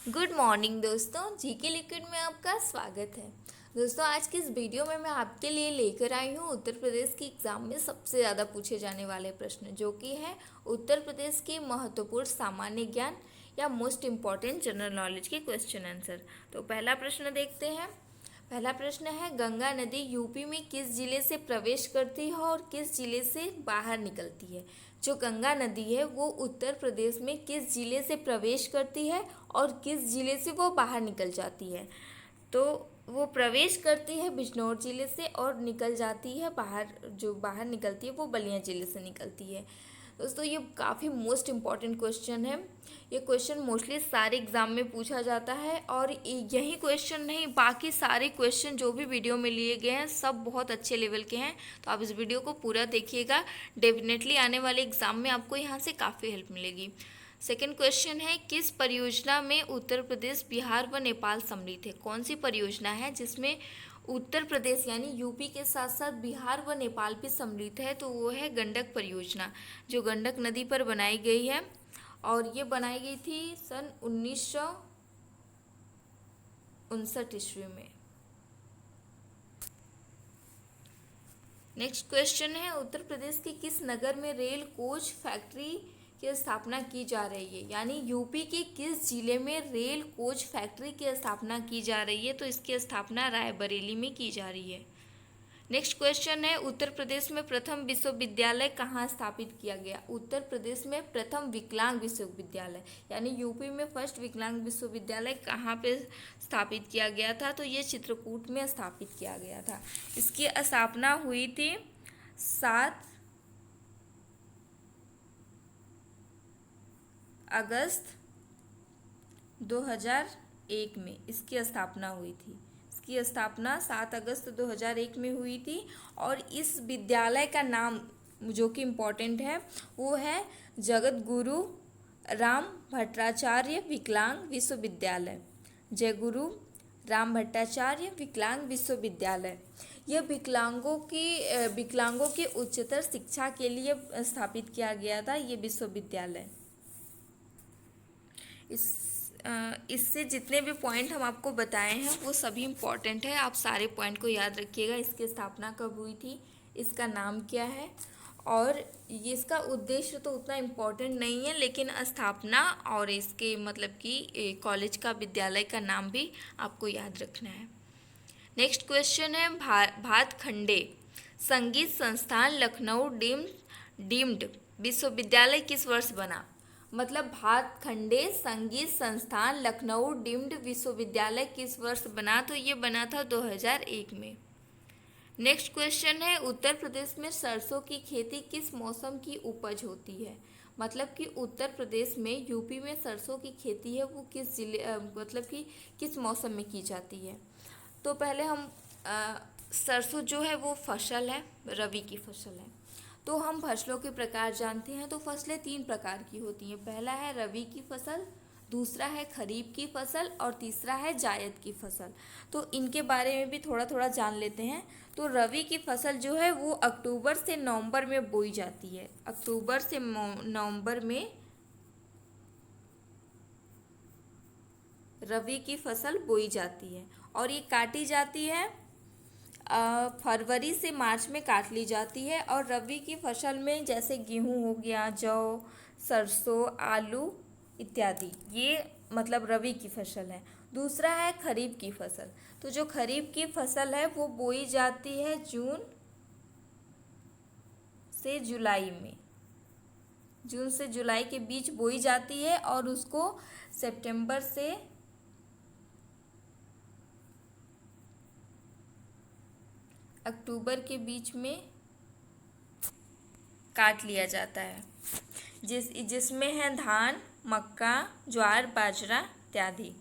Good morning दोस्तों, GK liquid में आपका स्वागत है। दोस्तों, आज की इस वीडियो में मैं आपके लिए लेकर आई हूँ उत्तर प्रदेश की एग्ज़ाम में सबसे ज़्यादा पूछे जाने वाले प्रश्न, जो कि है उत्तर प्रदेश के महत्वपूर्ण सामान्य ज्ञान या मोस्ट इम्पॉर्टेंट जनरल नॉलेज के क्वेश्चन आंसर। तो पहला प्रश्न देखते हैं। पहला प्रश्न है, गंगा नदी यूपी में किस जिले से प्रवेश करती है और किस जिले से बाहर निकलती है। जो गंगा नदी है वो उत्तर प्रदेश में किस जिले से प्रवेश करती है और किस जिले से वो बाहर निकल जाती है। तो वो प्रवेश करती है बिजनौर जिले से और निकल जाती है बाहर, जो बाहर निकलती है वो बलिया जिले से निकलती है। दोस्तों, ये काफ़ी मोस्ट इम्पॉर्टेंट क्वेश्चन है। ये क्वेश्चन मोस्टली सारे एग्ज़ाम में पूछा जाता है और यही क्वेश्चन नहीं, बाकी सारे क्वेश्चन जो भी वीडियो में लिए गए हैं सब बहुत अच्छे लेवल के हैं। तो आप इस वीडियो को पूरा देखिएगा, डेफिनेटली आने वाले एग्ज़ाम में आपको यहाँ से काफ़ी हेल्प मिलेगी। सेकेंड क्वेश्चन है, किस परियोजना में उत्तर प्रदेश, बिहार व नेपाल सम्मिलित है। कौन सी परियोजना है जिसमें उत्तर प्रदेश यानी यूपी के साथ साथ बिहार व नेपाल भी सम्मिलित है। तो वो है गंडक परियोजना, जो गंडक नदी पर बनाई गई है और ये बनाई गई थी सन 1959 ईस्वी में। नेक्स्ट क्वेश्चन है, उत्तर प्रदेश के किस नगर में रेल कोच फैक्ट्री की स्थापना की जा रही है। यानी यूपी के किस जिले में रेल कोच फैक्ट्री की स्थापना की जा रही है। तो इसकी स्थापना रायबरेली में की जा रही है। नेक्स्ट क्वेश्चन है, उत्तर प्रदेश में प्रथम विश्वविद्यालय कहाँ स्थापित किया गया। उत्तर प्रदेश में प्रथम विकलांग विश्वविद्यालय यानी यूपी में फर्स्ट विकलांग विश्वविद्यालय कहाँ पे स्थापित किया गया था। तो ये चित्रकूट में स्थापित किया गया था। इसकी स्थापना हुई थी 7 अगस्त 2001 में इसकी स्थापना हुई थी। इसकी स्थापना 7 अगस्त 2001 में हुई थी और इस विद्यालय का नाम जो कि इम्पोर्टेंट है वो है जगत गुरु राम भट्टाचार्य विकलांग विश्वविद्यालय। जय गुरु राम भट्टाचार्य विकलांग विश्वविद्यालय। यह विकलांगों की उच्चतर शिक्षा के लिए स्थापित किया गया था ये विश्वविद्यालय। इससे जितने भी पॉइंट हम आपको बताए हैं वो सभी इम्पॉर्टेंट है। आप सारे पॉइंट को याद रखिएगा। इसकी स्थापना कब हुई थी, इसका नाम क्या है और ये इसका उद्देश्य तो उतना इम्पोर्टेंट नहीं है, लेकिन स्थापना और इसके मतलब कि कॉलेज का, विद्यालय का नाम भी आपको याद रखना है। नेक्स्ट क्वेश्चन है, भातखंडे संगीत संस्थान लखनऊ डीम्ड विश्वविद्यालय किस वर्ष बना। मतलब भातखंडे संगीत संस्थान लखनऊ डीम्ड विश्वविद्यालय किस वर्ष बना। तो ये बना था 2001 में। नेक्स्ट क्वेश्चन है, उत्तर प्रदेश में सरसों की खेती किस मौसम की उपज होती है। मतलब कि उत्तर प्रदेश में, यूपी में सरसों की खेती है वो किस जिले मतलब कि किस मौसम में की जाती है। तो पहले हम सरसों जो है वो फसल है, रबी की फसल है। तो हम फसलों के प्रकार जानते हैं। तो फसलें 3 प्रकार की होती हैं। पहला है रबी की फसल, दूसरा है खरीफ की फसल और तीसरा है जायद की फसल। तो इनके बारे में भी थोड़ा थोड़ा जान लेते हैं। तो रबी की फसल जो है वो अक्टूबर से नवंबर में बोई जाती है। अक्टूबर से नवंबर में रबी की फसल बोई जाती है और ये काटी जाती है फरवरी से मार्च में काट ली जाती है। और रबी की फसल में जैसे गेहूं हो गया, जौ, सरसों, आलू इत्यादि, ये मतलब रबी की फसल है। दूसरा है खरीफ की फसल। तो जो खरीफ की फसल है वो बोई जाती है जून से जुलाई में। जून से जुलाई के बीच बोई जाती है और उसको सितंबर से अक्टूबर के बीच में काट लिया जाता है, जिसमें है धान, मक्का, ज्वार, बाजरा इत्यादि।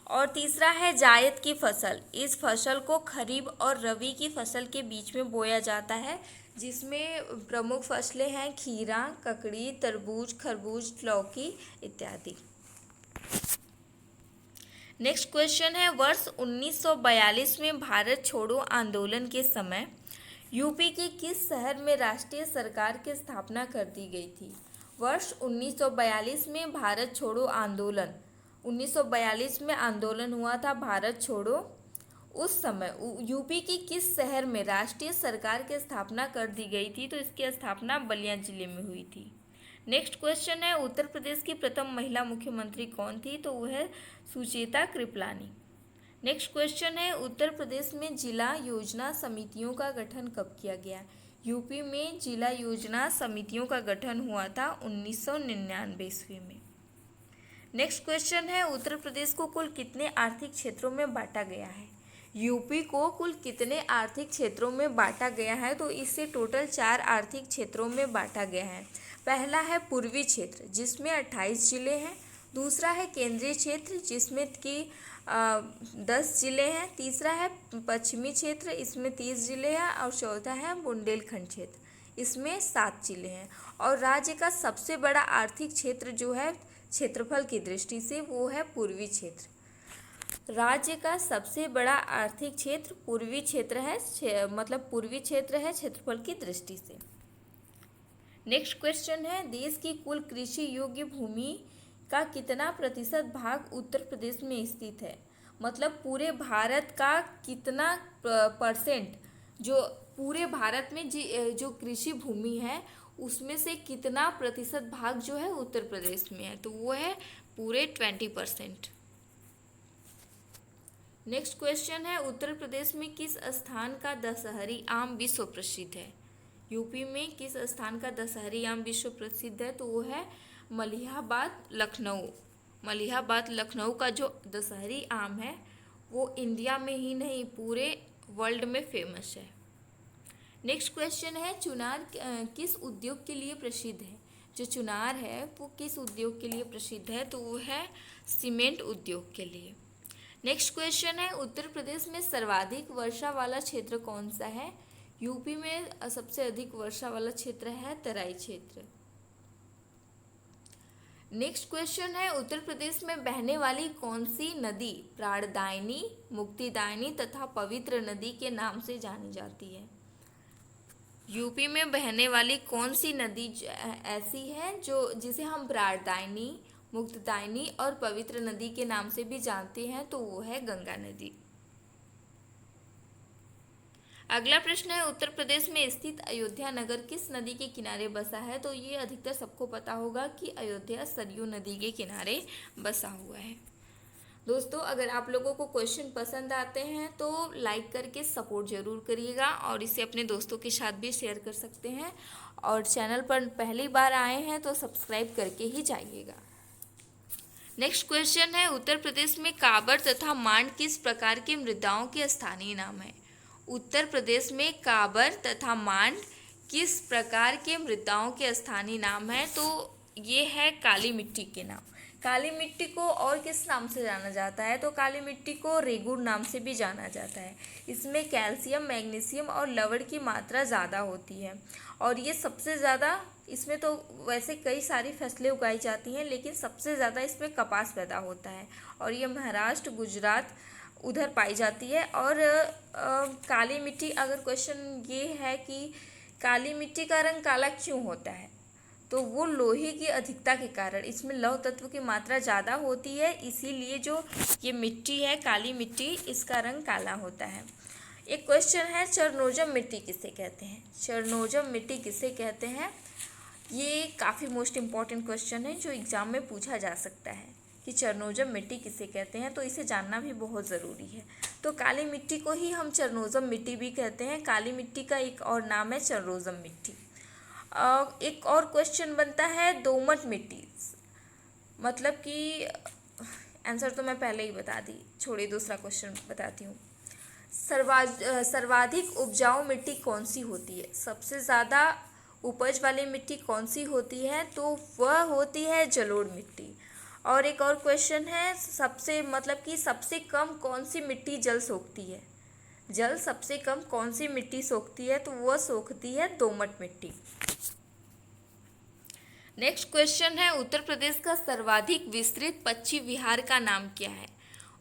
और तीसरा है जायद की फसल। इस फसल को खरीफ और रबी की फसल के बीच में बोया जाता है, जिसमें प्रमुख फसलें हैं खीरा, ककड़ी, तरबूज, खरबूज, लौकी इत्यादि। नेक्स्ट क्वेश्चन है, वर्ष 1942 में भारत छोड़ो आंदोलन के समय यूपी के किस शहर में राष्ट्रीय सरकार की स्थापना कर दी गई थी। वर्ष 1942 में भारत छोड़ो आंदोलन 1942 में आंदोलन हुआ था भारत छोड़ो। उस समय यूपी की किस शहर में राष्ट्रीय सरकार की स्थापना कर दी गई थी? तो इसकी स्थापना बलिया जिले में हुई थी। नेक्स्ट क्वेश्चन है, उत्तर प्रदेश की प्रथम महिला मुख्यमंत्री कौन थी? तो वह है सुचेता कृपलानी। नेक्स्ट क्वेश्चन है, उत्तर प्रदेश में जिला योजना समितियों का गठन कब किया गया? यूपी में जिला योजना समितियों का गठन हुआ था 1999 ईस्वी में। नेक्स्ट क्वेश्चन है, उत्तर प्रदेश को कुल कितने आर्थिक क्षेत्रों में बांटा गया है? यूपी को कुल कितने आर्थिक क्षेत्रों में बांटा गया है? तो इसे टोटल 4 आर्थिक क्षेत्रों में बांटा गया है। पहला है पूर्वी क्षेत्र जिसमें 28 जिले हैं। दूसरा है केंद्रीय क्षेत्र जिसमें कि 10 जिले हैं। तीसरा है पश्चिमी क्षेत्र, इसमें 30 जिले हैं। और चौथा है बुंदेलखंड क्षेत्र, इसमें 7 जिले हैं। और राज्य का सबसे बड़ा आर्थिक क्षेत्र जो है क्षेत्रफल की दृष्टि से वो है पूर्वी क्षेत्र। राज्य का सबसे बड़ा आर्थिक क्षेत्र पूर्वी क्षेत्र है, मतलब पूर्वी क्षेत्र है क्षेत्रफल की दृष्टि से। नेक्स्ट क्वेश्चन है, देश की कुल कृषि योग्य भूमि का कितना प्रतिशत भाग उत्तर प्रदेश में स्थित है? मतलब पूरे भारत का कितना परसेंट, जो पूरे भारत में जो कृषि भूमि है उसमें से कितना प्रतिशत भाग जो है उत्तर प्रदेश में है? तो वो है पूरे 20%। नेक्स्ट क्वेश्चन है, उत्तर प्रदेश में किस स्थान का दशहरी आम विश्व प्रसिद्ध है? यूपी में किस स्थान का दशहरी आम विश्व प्रसिद्ध है? तो वो है मलिहाबाद लखनऊ। मलिहाबाद लखनऊ का जो दशहरी आम है वो इंडिया में ही नहीं पूरे वर्ल्ड में फेमस है। नेक्स्ट क्वेश्चन है, चुनार किस उद्योग के लिए प्रसिद्ध है? जो चुनार है वो किस उद्योग के लिए प्रसिद्ध है? तो वो है सीमेंट उद्योग के लिए। नेक्स्ट क्वेश्चन है, उत्तर प्रदेश में सर्वाधिक वर्षा वाला क्षेत्र कौन सा है? यूपी में सबसे अधिक वर्षा वाला क्षेत्र है तराई क्षेत्र। नेक्स्ट क्वेश्चन है, उत्तर प्रदेश में बहने वाली कौन सी नदी प्राणदायिनी, मुक्तिदायिनी तथा पवित्र नदी के नाम से जानी जाती है? यूपी में बहने वाली कौन सी नदी ऐसी है जिसे हम प्राणदायिनी, मुक्तिदायिनी और पवित्र नदी के नाम से भी जानते हैं? तो वो है गंगा नदी। अगला प्रश्न है, उत्तर प्रदेश में स्थित अयोध्या नगर किस नदी के किनारे बसा है? तो ये अधिकतर सबको पता होगा कि अयोध्या सरयू नदी के किनारे बसा हुआ है। दोस्तों, अगर आप लोगों को क्वेश्चन पसंद आते हैं तो लाइक करके सपोर्ट ज़रूर करिएगा और इसे अपने दोस्तों के साथ भी शेयर कर सकते हैं। और चैनल पर पहली बार आए हैं तो सब्सक्राइब करके ही जाइएगा। नेक्स्ट क्वेश्चन है, उत्तर प्रदेश में काबर तथा मांड किस प्रकार की मृदाओं के स्थानीय नाम है? उत्तर प्रदेश में काबर तथा मांड किस प्रकार के मृदाओं के स्थानीय नाम है? तो ये है काली मिट्टी के नाम। काली मिट्टी को और किस नाम से जाना जाता है? तो काली मिट्टी को रेगुर नाम से भी जाना जाता है। इसमें कैल्शियम, मैग्नीशियम और लवण की मात्रा ज़्यादा होती है। और ये सबसे ज़्यादा, इसमें तो वैसे कई सारी फसलें उगाई जाती हैं लेकिन सबसे ज़्यादा इसमें कपास पैदा होता है। और ये महाराष्ट्र, गुजरात उधर पाई जाती है। और काली मिट्टी, अगर क्वेश्चन ये है कि काली मिट्टी का रंग काला क्यों होता है? तो वो लोहे की अधिकता के कारण, इसमें लौह तत्व की मात्रा ज़्यादा होती है, इसीलिए जो ये मिट्टी है काली मिट्टी, इसका रंग काला होता है। एक क्वेश्चन है, चरनोजम मिट्टी किसे कहते हैं? चरनोजम मिट्टी किसे कहते हैं? ये काफ़ी मोस्ट इम्पॉर्टेंट क्वेश्चन है जो एग्ज़ाम में पूछा जा सकता है कि चरनोजम मिट्टी किसे कहते हैं, तो इसे जानना भी बहुत ज़रूरी है। तो काली मिट्टी को ही हम चरनोजम मिट्टी भी कहते हैं। काली मिट्टी का एक और नाम है चरनोजम मिट्टी। एक और क्वेश्चन बनता है, दोमट मिट्टी मतलब कि, आंसर तो मैं पहले ही बता दी, छोड़िए दूसरा क्वेश्चन बताती हूँ। सर्वाधिक उपजाऊ मिट्टी कौन सी होती है? सबसे ज़्यादा उपज वाली मिट्टी कौन सी होती है? तो वह होती है जलोढ़ मिट्टी। और एक और क्वेश्चन है, सबसे कम कौन सी मिट्टी जल सोखती है? जल सबसे कम कौन सी मिट्टी सोखती है? तो वह सोखती है दोमट मिट्टी। नेक्स्ट क्वेश्चन है, उत्तर प्रदेश का सर्वाधिक विस्तृत पक्षी विहार का नाम क्या है?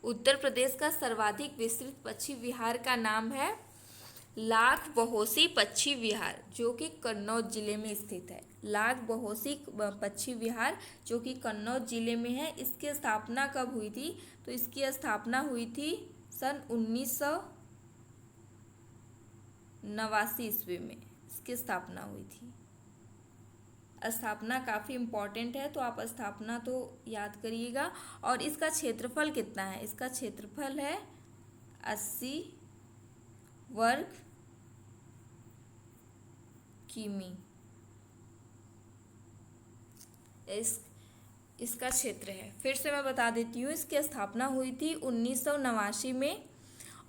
उत्तर प्रदेश का सर्वाधिक विस्तृत पक्षी विहार का नाम है लाख बहोसी पक्षी विहार, जो कि कन्नौज जिले में स्थित है। लाग बहोसी पक्षी विहार जो कि कन्नौज जिले में है, इसकी स्थापना कब हुई थी? तो इसकी स्थापना हुई थी सन 1989 ईस्वी में इसकी स्थापना हुई थी। स्थापना काफ़ी इम्पॉर्टेंट है, तो आप स्थापना तो याद करिएगा। और इसका क्षेत्रफल कितना है? इसका क्षेत्रफल है 80 वर्ग किमी। इसका क्षेत्र है। फिर से मैं बता देती हूँ, इसकी स्थापना हुई थी 1989 में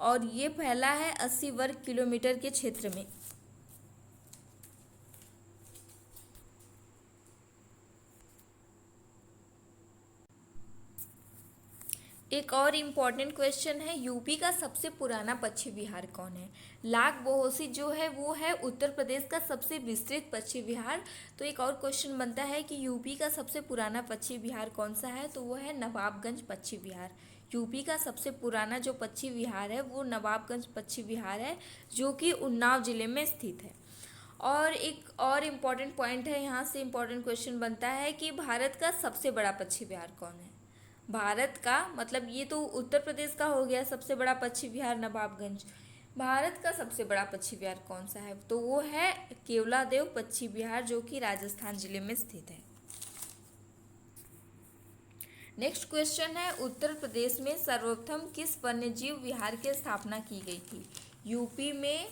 और ये फैला है 80 वर्ग किलोमीटर के क्षेत्र में। एक और इम्पॉर्टेंट क्वेश्चन है, यूपी का सबसे पुराना पक्षी विहार कौन है? लाग बहोसी जो है वो है उत्तर प्रदेश का सबसे विस्तृत पक्षी विहार। तो एक और क्वेश्चन बनता है कि यूपी का सबसे पुराना पक्षी विहार कौन सा है? तो वो है नवाबगंज पक्षी विहार। यूपी का सबसे पुराना जो पक्षी विहार है वो नवाबगंज पक्षी विहार है, जो कि उन्नाव जिले में स्थित है। और एक और इम्पॉर्टेंट पॉइंट है, यहाँ से इम्पॉर्टेंट क्वेश्चन बनता है कि भारत का सबसे बड़ा पक्षी विहार कौन है? भारत का मतलब ये तो उत्तर प्रदेश का हो गया सबसे बड़ा पक्षी विहार नवाबगंज। भारत का सबसे बड़ा पक्षी विहार कौन सा है? तो वो है केवलादेव पक्षी विहार, जो कि राजस्थान जिले में स्थित है। नेक्स्ट क्वेश्चन है, उत्तर प्रदेश में सर्वप्रथम किस वन्यजीव विहार की स्थापना की गई थी? यूपी में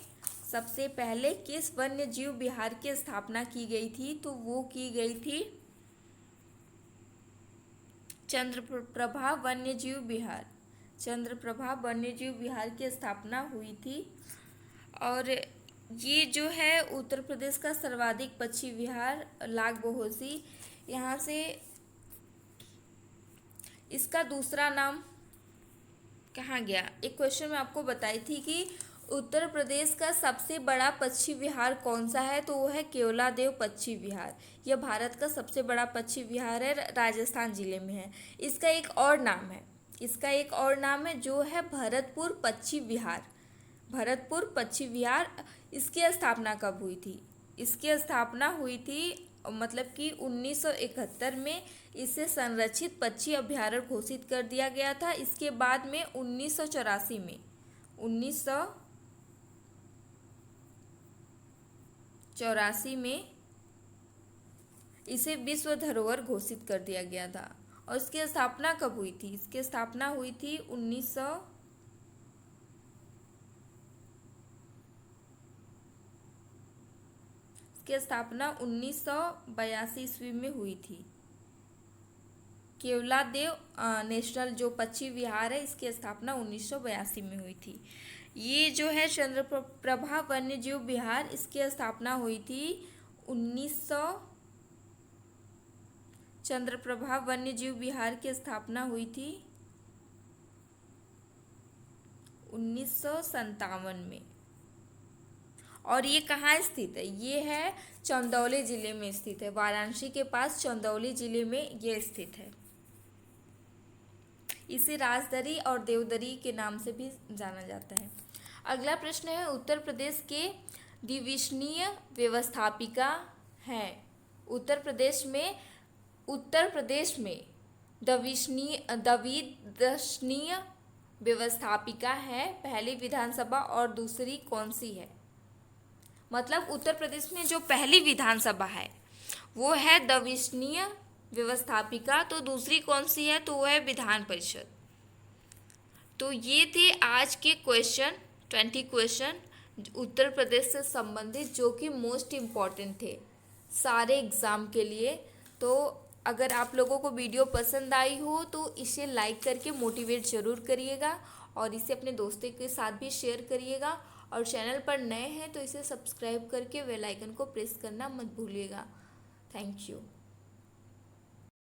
सबसे पहले किस वन्यजीव विहार की स्थापना की गई थी? तो वो की गई थी चंद्रप्रभा वन्यजीव विहार। चंद्रप्रभा वन्यजीव विहार की स्थापना हुई थी। और ये जो है उत्तर प्रदेश का सर्वाधिक पक्षी विहार लाग बहोसी। यहाँ से इसका दूसरा नाम कहाँ गया? एक क्वेश्चन में आपको बताई थी कि उत्तर प्रदेश का सबसे बड़ा पक्षी विहार कौन सा है? तो वो है केवलादेव पक्षी विहार। यह भारत का सबसे बड़ा पक्षी विहार है, राजस्थान जिले में है। इसका एक और नाम है जो है भरतपुर पक्षी विहार। भरतपुर पक्षी विहार। इसकी स्थापना कब हुई थी? इसकी स्थापना हुई थी मतलब कि 1971 में इसे संरक्षित पक्षी अभ्यारण्य घोषित कर दिया गया था। इसके बाद में 1984 में इसे विश्व धरोहर घोषित कर दिया गया था। और इसकी स्थापना कब हुई थी? इसकी स्थापना हुई थी 1982 ईस्वी में हुई थी। केवलादेव नेशनल जो पक्षी विहार है, इसकी स्थापना 1982 में हुई थी। ये जो है चंद्रप्रभा वन्यजीव विहार, इसकी स्थापना हुई थी चंद्रप्रभा वन्यजीव विहार की स्थापना हुई थी 1957 में। और ये कहाँ स्थित है? ये है चंदौली जिले में स्थित है। वाराणसी के पास चंदौली जिले में ये स्थित है। इसे राजदरी और देवदरी के नाम से भी जाना जाता है। अगला प्रश्न है, उत्तर प्रदेश के द्विदशीय व्यवस्थापिका हैं। उत्तर प्रदेश में द्विदशीय व्यवस्थापिका है। पहली विधानसभा और दूसरी कौन सी है? मतलब उत्तर प्रदेश में जो पहली विधानसभा है वो है द्विदशीय व्यवस्थापिका, तो दूसरी कौन सी है? तो वो है विधान परिषद। तो ये थे आज के 20 क्वेश्चन उत्तर प्रदेश से संबंधित, जो कि मोस्ट इम्पॉर्टेंट थे सारे एग्ज़ाम के लिए। तो अगर आप लोगों को वीडियो पसंद आई हो तो इसे लाइक करके मोटिवेट ज़रूर करिएगा और इसे अपने दोस्तों के साथ भी शेयर करिएगा। और चैनल पर नए हैं तो इसे सब्सक्राइब करके बेल आइकन को प्रेस करना मत भूलिएगा। Thank you.